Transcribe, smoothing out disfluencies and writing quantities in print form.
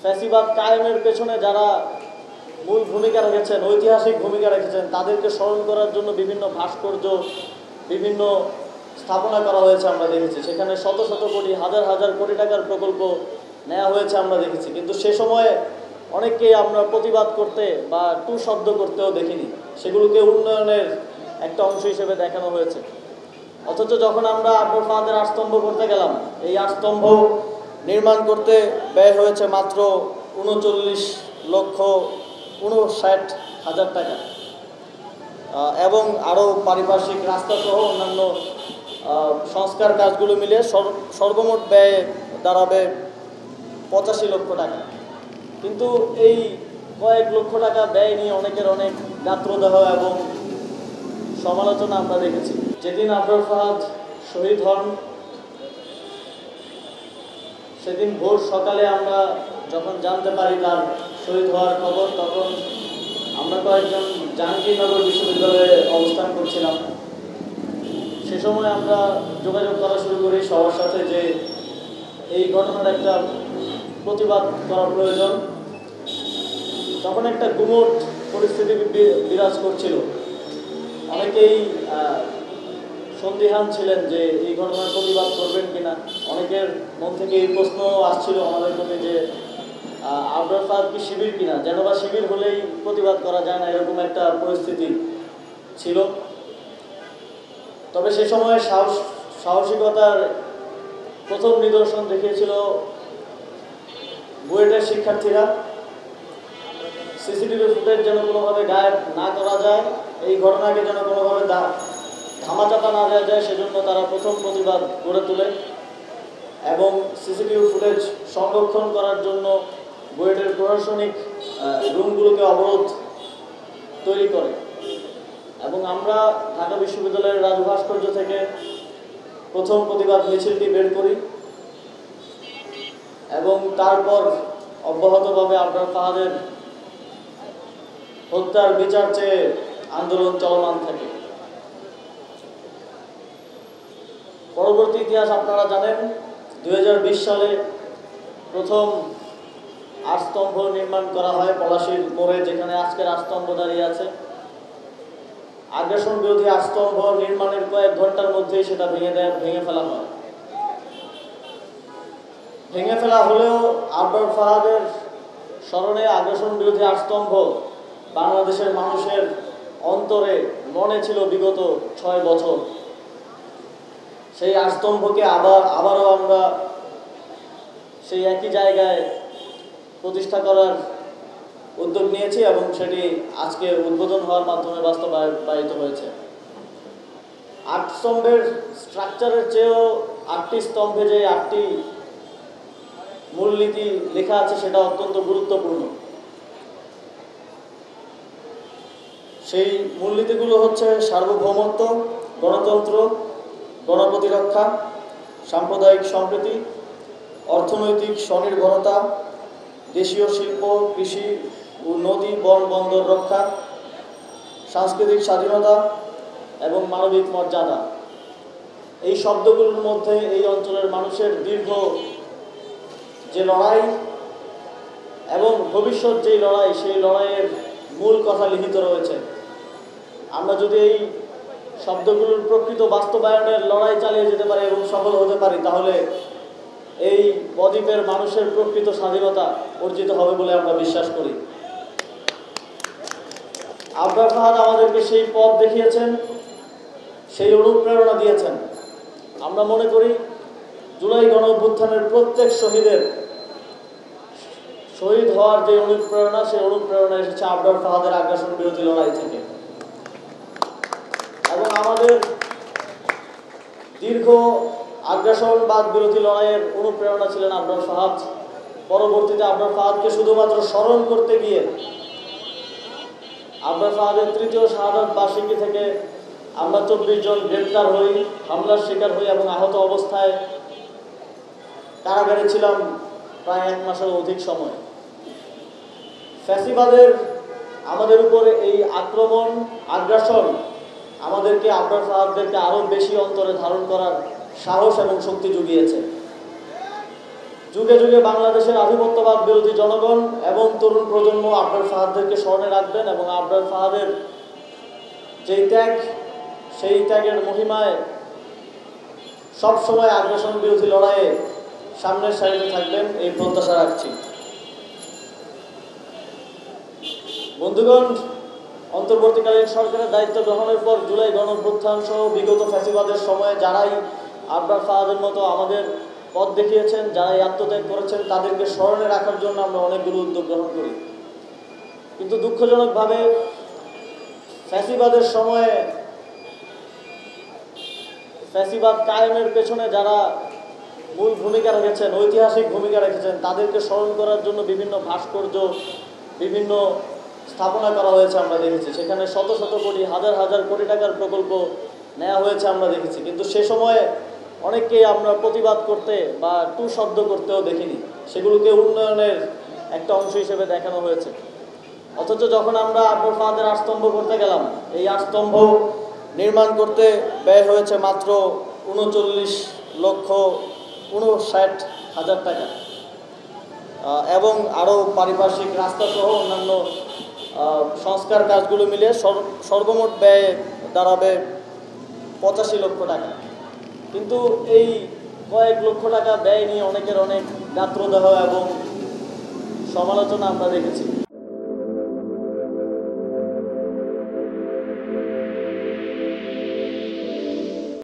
ফ্যাসিবাদ কায়েমের পেছনে যারা মূল ভূমিকা রেখেছেন, ঐতিহাসিক ভূমিকা রেখেছেন, তাদেরকে স্মরণ করার জন্য বিভিন্ন ভাস্কর্য, বিভিন্ন স্থাপনা করা হয়েছে আমরা দেখেছি। সেখানে শত শত কোটি, হাজার হাজার কোটি টাকার প্রকল্প নেওয়া হয়েছে আমরা দেখেছি। কিন্তু সে সময়ে অনেককেই আমরা প্রতিবাদ করতে বা টু শব্দ করতেও দেখিনি, সেগুলোকে উন্নয়নের একটা অংশ হিসেবে দেখানো হয়েছে। অথচ যখন আমরা আবরার ফাহাদের আটস্তম্ভ করতে গেলাম, এই আটস্তম্ভ নির্মাণ করতে ব্যয় হয়েছে মাত্র 39,59,000 টাকা, এবং আরও পারিপার্শ্বিক রাস্তাসহ অন্যান্য সংস্কার কাজগুলো মিলে সর্বমোট ব্যয় দাঁড়াবে 85 লক্ষ টাকা। কিন্তু এই কয়েক লক্ষ টাকা ব্যয় নিয়ে অনেকের অনেক গাত্রদাহ এবং সমালোচনা আমরা দেখেছি। যেদিন আবরার ফাহাদ শহীদ হন, সেদিন ভোর সকালে আমরা যখন জানতে পারি তার শহীদ হওয়ার খবর, তখন আমরা কয়েকজন জাহাঙ্গীরনগর বিশ্ববিদ্যালয়ে অবস্থান করছিলাম। সে সময় আমরা যোগাযোগ করা শুরু করি সবার সাথে যে এই ঘটনার একটা প্রতিবাদ করা প্রয়োজন। তখন একটা গুমট পরিস্থিতি বিরাজ করছিল। অনেকেই সন্দিহান ছিলেন যে এই ঘটনার প্রতিবাদ করবেন কিনা। অনেকের মন থেকে এই প্রশ্ন আসছিল আমাদের প্রতি যে আবরার ফাহাদ কি শিবির কিনা, যেন বা শিবির হলেই প্রতিবাদ করা যায় না, এরকম একটা পরিস্থিতি ছিল। তবে সে সময় সাহসিকতার প্রথম নিদর্শন দেখিয়েছিল বুয়েটের শিক্ষার্থীরা। সিসিটিভি ফুটেজ যেন কোনোভাবে গায়েব না করা যায়, এই ঘটনাকে যেন কোনোভাবে ধামাচাপা না দেওয়া যায়, সেজন্য তারা প্রথম প্রতিবাদ গড়ে তোলে এবং সিসিটিভি ফুটেজ সংরক্ষণ করার জন্য বুয়েটের প্রশাসনিক রুমগুলোকে অবরোধ তৈরি করে। এবং আমরা ঢাকা বিশ্ববিদ্যালয়ের রাজু ভাস্কর্য থেকে প্রথম প্রতিবাদ মিছিলটি বের করি এবং তারপর অব্যাহতভাবে আবরার ফাহাদের হত্যার বিচার চেয়ে আন্দোলন চলমান থাকে। পরবর্তী ইতিহাস আপনারা জানেন। 2020 সালে প্রথম আটস্তম্ভ নির্মাণ করা হয় পলাশীর মোড়ে, যেখানে আজকের আটস্তম্ভ দাঁড়িয়ে আছে। আগ্রাসন বিরোধী আটস্তম্ভ নির্মাণের কয়েক ঘন্টার মধ্যেই সেটা ভেঙে ফেলা হয়। ভেঙে ফেলা হলেও আবরার ফাহাদের স্মরণে আগ্রাসন বিরোধী আটস্তম্ভ বাংলাদেশের মানুষের অন্তরে মনে ছিল বিগত 6 বছর। সেই আটস্তম্ভকে আবারও আমরা সেই একই জায়গায় প্রতিষ্ঠা করার উদ্যোগ নিয়েছি এবং সেটি আজকে উদ্বোধন হওয়ার মাধ্যমে বাস্তবায়িত হয়েছে। 8 স্তম্ভের স্ট্রাকচারের চেয়েও 8টি স্তম্ভে যে 8টি মূলনীতি লেখা আছে সেটা অত্যন্ত গুরুত্বপূর্ণ। সেই মূলনীতিগুলো হচ্ছে সার্বভৌমত্ব, গণতন্ত্র, গণপ্রতিরক্ষা, সাম্প্রদায়িক সম্প্রীতি, অর্থনৈতিক স্বনির্ভরতা, দেশীয় শিল্প, কৃষি ও নদী বন বন্দর রক্ষা, সাংস্কৃতিক স্বাধীনতা এবং মানবিক মর্যাদা। এই শব্দগুলোর মধ্যে এই অঞ্চলের মানুষের দীর্ঘ যে লড়াই এবং ভবিষ্যৎ যেই লড়াই, সেই লড়াইয়ের মূল কথা লিখিত রয়েছে। আমরা যদি এই শব্দগুলোর প্রকৃত বাস্তবায়নের লড়াই চালিয়ে যেতে পারি এবং সফল হতে পারি, তাহলে এই বদ্বীপের মানুষের প্রকৃত স্বাধীনতা অর্জিত হবে বলে আমরা বিশ্বাস করি। আবরার ফাহাদ আমাদেরকে সেই পথ দেখিয়েছেন, সেই অনুপ্রেরণা দিয়েছেন। আমরা মনে করি জুলাই গণঅভ্যুত্থানের প্রত্যেক শহীদের শহীদ হওয়ার যে অনুপ্রেরণা, সেই অনুপ্রেরণা এসেছে আবরার ফাহাদের আগ্রাসন বিরোধী লড়াই থেকে। এবং আমাদের দীর্ঘ আগ্রাসনবাদ বিরোধী লড়াইয়ের অনুপ্রেরণা ছিলেন আবরার ফাহাদ। পরবর্তীতে আবরার ফাহাদকে শুধুমাত্র স্মরণ করতে গিয়ে আবরার ফাহাদের 3য় শাহাদাত বার্ষিকী থেকে আমরা 24 জন গ্রেপ্তার হই, হামলার শিকার হই এবং আহত অবস্থায় কারাগারে ছিলাম প্রায় 1 মাসের অধিক সময়। ফ্যাসিবাদের আমাদের উপরে এই আক্রমণ, আগ্রাসন আমাদেরকে আবরার ফাহাদদেরকে আরও বেশি অন্তরে ধারণ করার সাহস এবং শক্তি জুগিয়েছে। যুগে যুগে বাংলাদেশের আধিপত্যবাদ বিরোধী জনগণ এবং তরুণ প্রজন্ম আবরার ফাহাদদেরকে স্মরণে রাখবেন এবং আবরার ফাহাদের যেই ত্যাগ, সেই ত্যাগের মহিমায় সবসময় আগ্রাসন বিরোধী লড়াইয়ে সামনের সারিতে থাকবেন এই প্রত্যাশা রাখছি। বন্ধুগণ, অন্তর্বর্তীকালীন সরকারের দায়িত্ব গ্রহণের পর জুলাই গণঅভ্যুত্থান সহ বিগত ফ্যাসিবাদের সময়ে যারাই আবরার ফাহাদের মতো আমাদের পথ দেখিয়েছেন, যারাই আত্মত্যাগ করেছেন, তাদেরকে স্মরণে রাখার জন্য আমরা অনেকগুলো উদ্যোগ গ্রহণ করি। কিন্তু দুঃখজনকভাবে ফ্যাসিবাদের সময়ে ফ্যাসিবাদ কায়েমের পেছনে যারা মূল ভূমিকা রেখেছেন, ঐতিহাসিক ভূমিকা রেখেছেন, তাদেরকে স্মরণ করার জন্য বিভিন্ন ভাস্কর্য, বিভিন্ন স্থাপনা করা হয়েছে আমরা দেখেছি। সেখানে শত শত কোটি, হাজার হাজার কোটি টাকার প্রকল্প নেওয়া হয়েছে আমরা দেখেছি। কিন্তু সে সময়ে অনেককেই আমরা প্রতিবাদ করতে বা টু শব্দ করতেও দেখিনি, সেগুলোকে উন্নয়নের একটা অংশ হিসেবে দেখানো হয়েছে। অথচ যখন আমরা আবরার ফাহাদের আটস্তম্ভ করতে গেলাম, এই আটস্তম্ভ নির্মাণ করতে ব্যয় হয়েছে মাত্র ৩৯,৫৯,০০০ টাকা এবং আরও পারিপার্শ্বিক রাস্তা সহ অন্যান্য সংস্কার কাজগুলো মিলে সর্বমোট ব্যয় দাঁড়াবে ৮৫ লক্ষ টাকা। কিন্তু এই কয়েক লক্ষ টাকা ব্যয় নিয়ে অনেকের অনেক গাত্রদাহ এবং সমালোচনা আমরা দেখেছি।